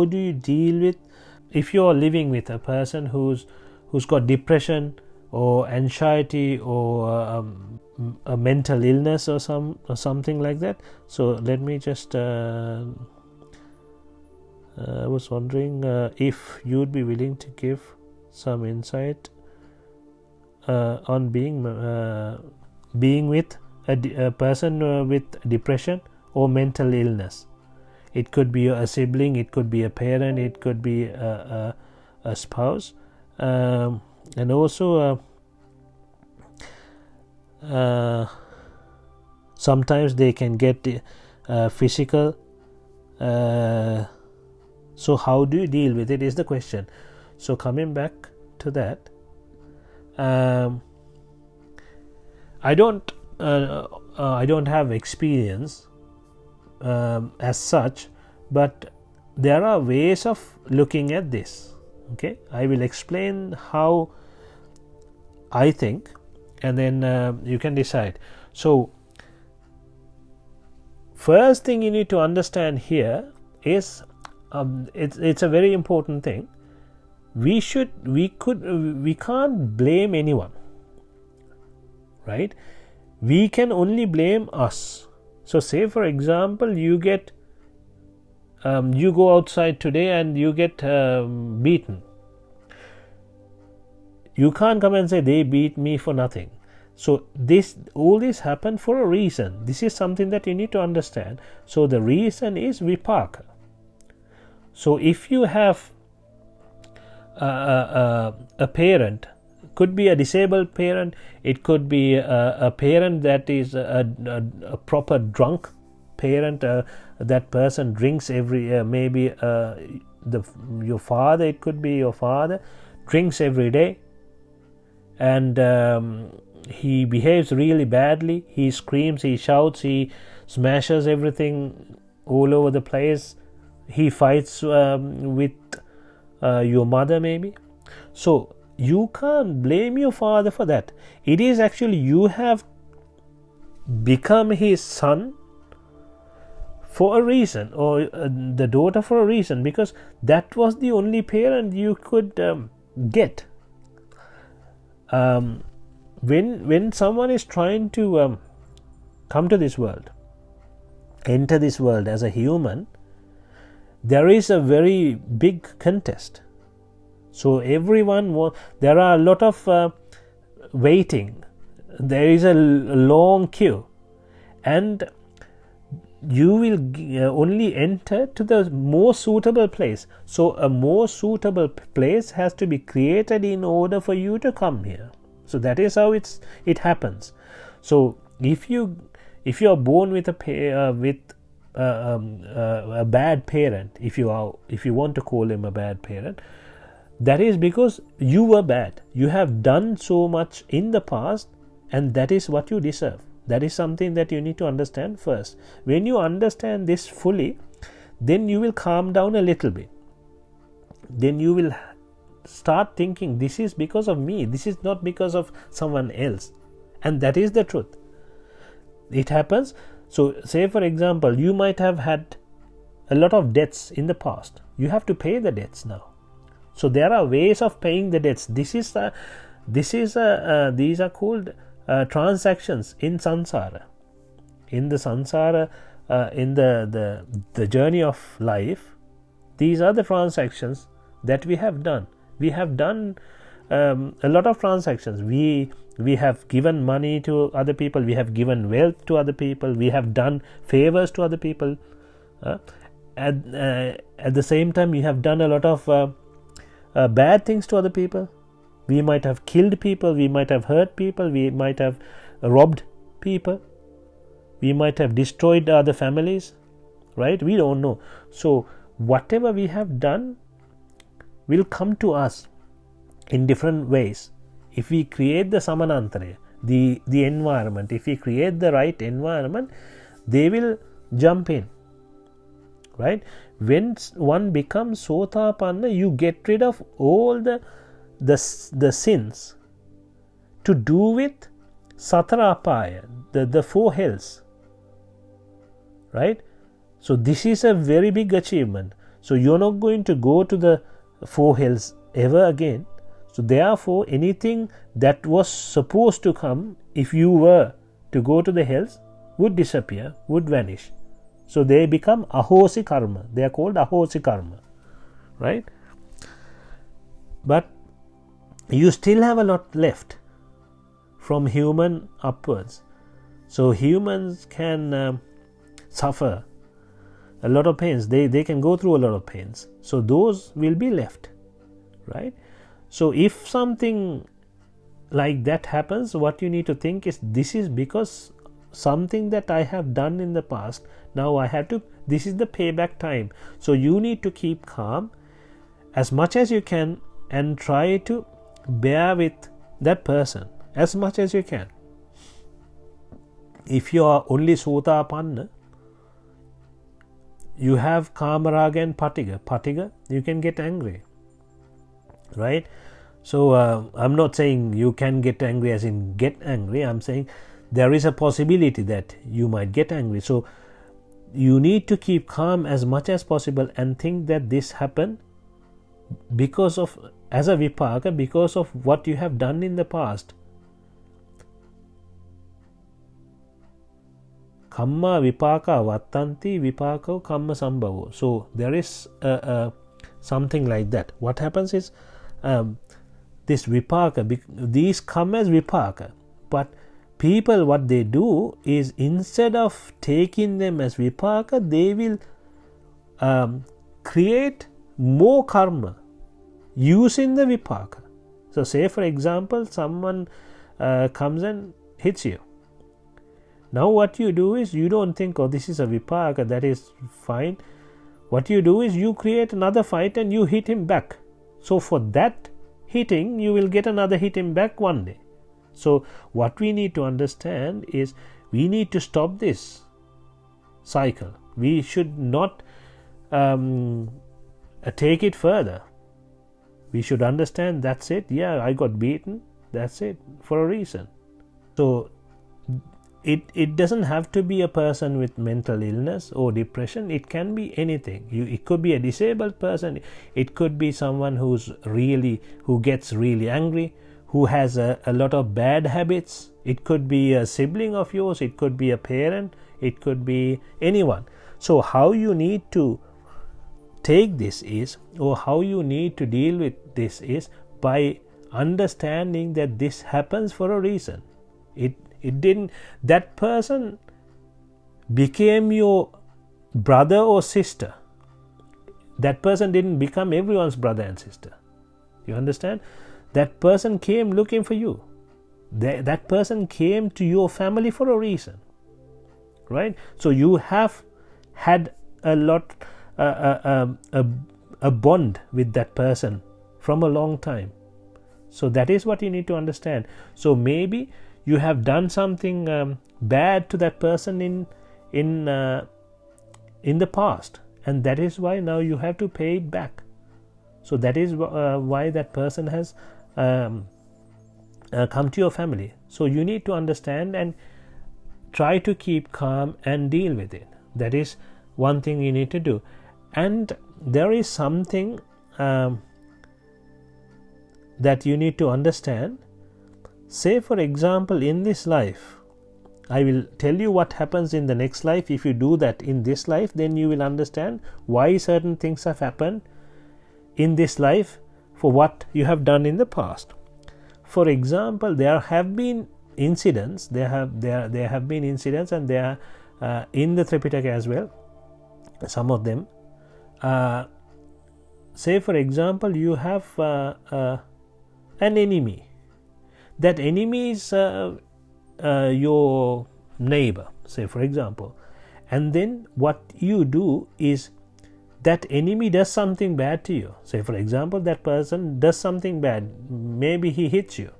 how do you deal with, if you're living with a person who's got depression or anxiety or a mental illness or something like that. So let me just I was wondering if you'd be willing to give some insight on being with a person with depression or mental illness. It could be a sibling, it could be a parent, it could be a spouse, and also sometimes they can get physical. So how do you deal with it is the question. So coming back to that, I don't have experience as such, but there are ways of looking at this. Okay, I will explain how I think, and then you can decide. So first thing you need to understand here is it's a very important thing. We can't blame anyone, right? We can only blame us. So say for example you get you go outside today and you get beaten. You can't come and say they beat me for nothing. So all this happened for a reason. This is something that you need to understand. So the reason is vipaka. So if you have a parent, could be a disabled parent, it could be a parent that is a proper drunk parent, that person drinks every maybe your father, it could be your father, drinks every day, and he behaves really badly. He screams, he shouts, he smashes everything all over the place. He fights with your mother maybe. So you can't blame your father for that. It is actually you have become his son for a reason, or the daughter for a reason, because that was the only parent you could get. When someone is trying to come to this world, enter this world as a human, there is a very big contest. So everyone there are a lot of waiting. There is a long queue, and you will only enter to the more suitable place. So a more suitable place has to be created in order for you to come here. So that is how it happens. So if you are born with a bad parent, if you want to call him a bad parent, that is because you were bad. You have done so much in the past, and that is what you deserve. That is something that you need to understand first. When you understand this fully, then you will calm down a little bit. Then you will start thinking, this is because of me, this is not because of someone else. And that is the truth. It happens. So say for example, you might have had a lot of debts in the past. You have to pay the debts now. So there are ways of paying the debts. These are called transactions in samsara. In the samsara, in the journey of life, these are the transactions that we have done. We have done a lot of transactions. We have given money to other people. We have given wealth to other people. We have done favors to other people. At the same time, we have done a lot of bad things to other people. We might have killed people, we might have hurt people, we might have robbed people, we might have destroyed other families, right? We don't know. So whatever we have done will come to us in different ways. If we create the samanantara, the environment, if we create the right environment, they will jump in, right? When one becomes sotapanna, you get rid of all the sins to do with satarapaya, the four hells, right? So this is a very big achievement. So you're not going to go to the 4 hells ever again. So therefore, anything that was supposed to come if you were to go to the hells would disappear, would vanish. So they become ahosi karma. They are called ahosi karma, right? But you still have a lot left from human upwards. So humans can suffer a lot of pains. They can go through a lot of pains. So those will be left, right? So if something like that happens, what you need to think is, this is because something that I have done in the past. Now I have to, this is the payback time. So you need to keep calm as much as you can and try to bear with that person as much as you can. If you are only Sotapanna, you have Kamaraga and Patiga, you can get angry, right? So I'm not saying you can get angry as in get angry. I'm saying there is a possibility that you might get angry. So you need to keep calm as much as possible and think that this happened because of, as a vipaka, because of what you have done in the past. Kamma vipaka vattanti vipako kamma sambhavo. So there is something like that. What happens is this vipaka, these come as vipaka, but people, what they do is, instead of taking them as vipaka, they will create more karma using the vipaka. So say for example, someone comes and hits you. Now what you do is, you don't think, oh, this is a vipaka, that is fine. What you do is, you create another fight and you hit him back. So for that hitting, you will get another hitting back one day. So what we need to understand is, we need to stop this cycle. We should not take it further. We should understand, that's it. Yeah, I got beaten. That's it, for a reason. So it doesn't have to be a person with mental illness or depression. It can be anything. It could be a disabled person. It could be someone who gets really angry, who has a lot of bad habits. It could be a sibling of yours. It could be a parent. It could be anyone. So how you need to take this is, or how you need to deal with this is, by understanding that this happens for a reason. It didn't, that person became your brother or sister. That person didn't become everyone's brother and sister. You understand? That person came looking for you. That person came to your family for a reason, right? So you have had a lot, a bond with that person from a long time. So that is what you need to understand. So maybe you have done something bad to that person in the past, and that is why now you have to pay it back. So that is why that person has come to your family. So you need to understand and try to keep calm and deal with it. That is one thing you need to do. And there is something that you need to understand. Say for example, in this life, I will tell you what happens in the next life. If you do that in this life, then you will understand why certain things have happened in this life for what you have done in the past. For example, there have been incidents. There have been incidents, and they are in the Tripitaka as well. Some of them. Say for example, you have an enemy. That enemy is your neighbor, say for example, and then what you do is, that enemy does something bad to you. Say for example, that person does something bad, maybe he hits you.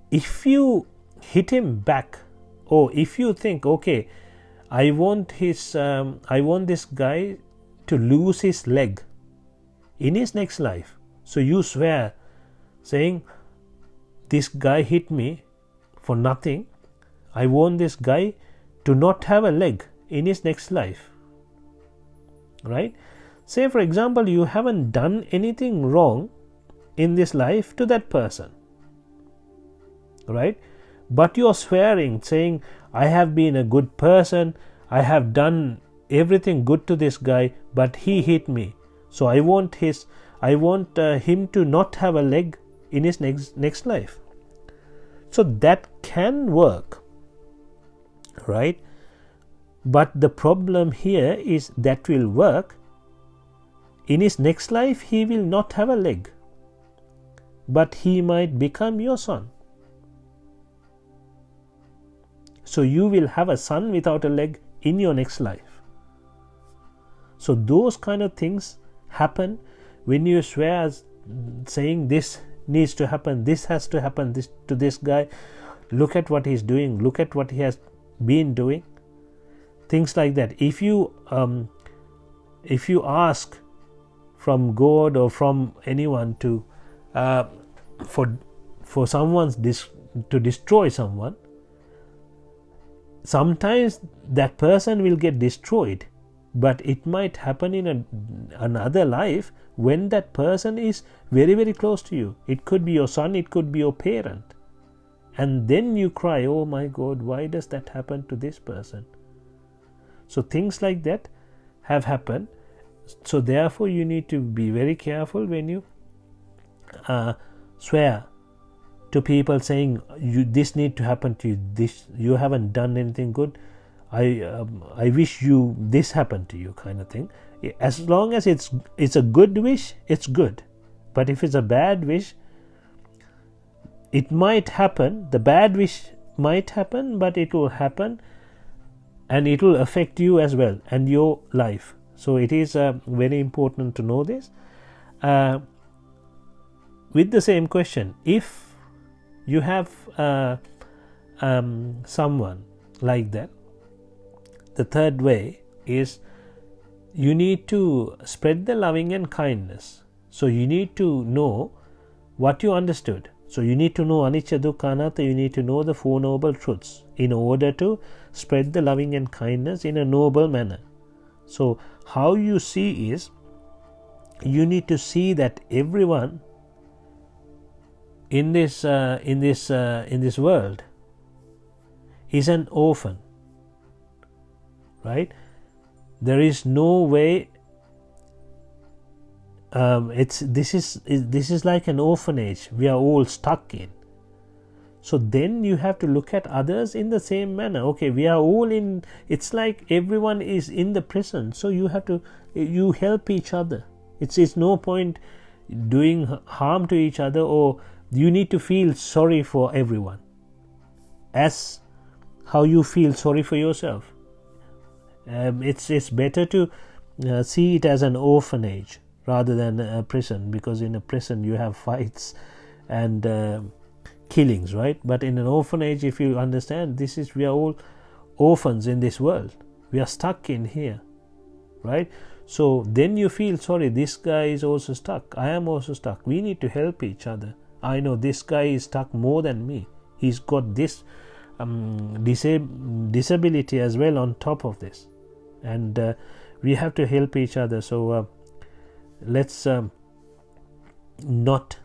If you hit him back, or if you think, okay, I want this guy to lose his leg in his next life, so you swear, saying, this guy hit me for nothing, I want this guy to not have a leg in his next life. right? Say for example, you haven't done anything wrong in this life to that person, right? But you're swearing, saying, I have been a good person, I have done everything good to this guy, but he hit me, so I want him to not have a leg in his next life. So that can work, right? But the problem here is that will work. In his next life he will not have a leg, but he might become your son. So you will have a son without a leg in your next life. So those kind of things happen when you swear, saying this needs to happen, this has to happen, this to this guy, look at what he's doing, look at what he has been doing, things like that. If you ask from God or from anyone to for someone's to destroy someone, sometimes that person will get destroyed, but it might happen in another life when that person is very, very close to you. It could be your son, it could be your parent, and then you cry, oh my God, why does that happen to this person? So things like that have happened. So therefore you need to be very careful when you swear to people, saying this need to happen to you, this you haven't done anything good, I wish you this happened to you, kind of thing. As long as it's a good wish, it's good. But if it's a bad wish, it might happen, the bad wish might happen, but it will happen and it will affect you as well and your life. So it is very important to know this. With the same question, if you have someone like that, the third way is you need to spread the loving and kindness. So you need to know what you understood. So you need to know anicca dukkha anatta, you need to know the Four Noble Truths in order to spread the loving and kindness in a noble manner. So how you see is, you need to see that everyone in this world is an orphan, right? There is no way. This is like an orphanage we are all stuck in. So then you have to look at others in the same manner. Okay, we are all in. It's like everyone is in the prison. So you help each other. It's no point doing harm to each other, or you need to feel sorry for everyone as how you feel sorry for yourself. It's better to see it as an orphanage rather than a prison, because in a prison you have fights and killings, right? But in an orphanage, if you understand, we are all orphans in this world. We are stuck in here, right? So then you feel sorry, this guy is also stuck, I am also stuck, we need to help each other. I know this guy is stuck more than me, he's got this disability as well on top of this, and we have to help each other. So let's not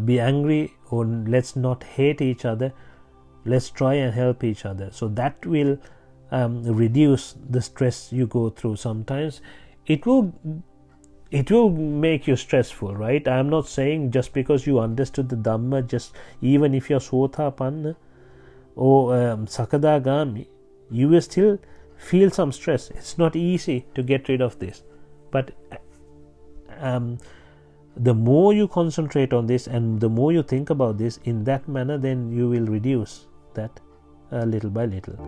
be angry, or let's not hate each other, let's try and help each other. So that will reduce the stress you go through. Sometimes it will make you stressful, right? I am not saying just because you understood the Dhamma, just even if you're Sotapanna or Sakadagami, you will still feel some stress. It's not easy to get rid of this, but the more you concentrate on this and the more you think about this in that manner, then you will reduce that little by little.